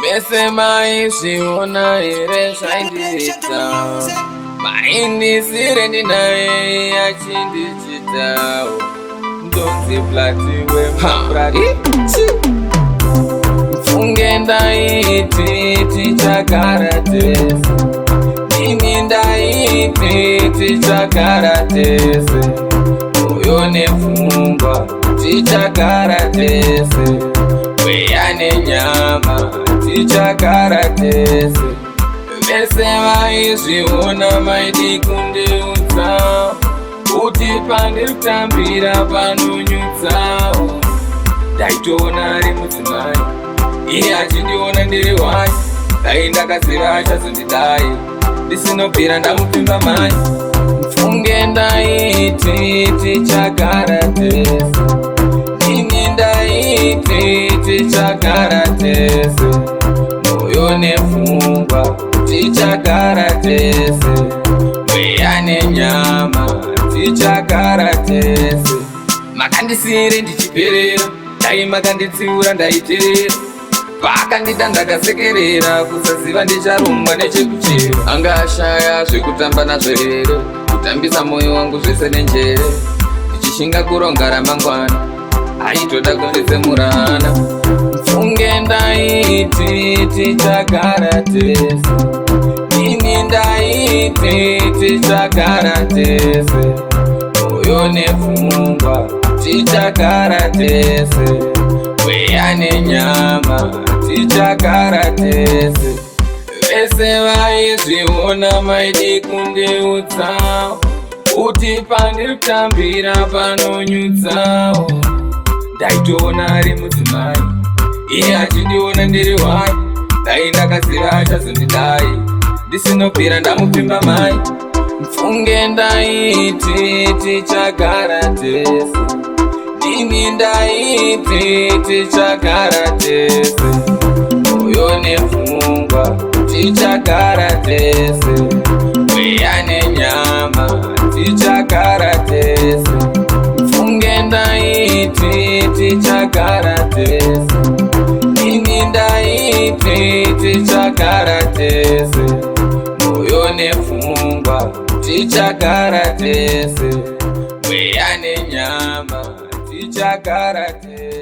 Mese maizviona here zvaindiita mainisire ndinaye achindichitawo ndonzi Platimun mfunge ndaiti tichagara tese ini ndaiti tichagara tese moyo nepfungwa tichagara tese mweya nenyama tichagara tese vese vaizviona maidi kundiudzawo kuti pandiri kutambira panonyudzawo ndaitoona ari mudzimai iye achindiona ndiri wai dai ndakaziva achazondidai ndisinobvira ndamupimba mai mfunge ndaiti tichagara tese ini ndaiti tichagara tese moyo nepfungwa tichagara tese mweya nenyama tichagara tese makandisire ndichiperera dai makanditsiura ndaiterera pakandida ndakasekerera kusaziva ndicharumwa nechekuchero anga ashaya zvekutamba nazvo here kutambisa moyo wangu zvese nenjere ndichishinga kuronga ramangwana aitoda kunditsemurana mfunge ndaiti tichagara tese ini ndaiti tichagara tese moyo nepfungwa tichagara tese mweya nenyama tichagara tese vese vaizviona maidi kundiudzawo kuti pandiri kutambira panonyudzawo ndaitoona ari mudzimai iye achindiona ndiri wai dai ndakaziva achazondidai ndisinobvira ndamupimba mai mfunge ndaiti tichagara tese ini ndaiti tichagara tese moyo nepfungwa tichagara tese mweya nenyama tichagara tese mfunge ndaiti tichagara tese ini ndaiti tichagara tese moyo nepfungwa tichagara tese mweya nenyama tichagara tese.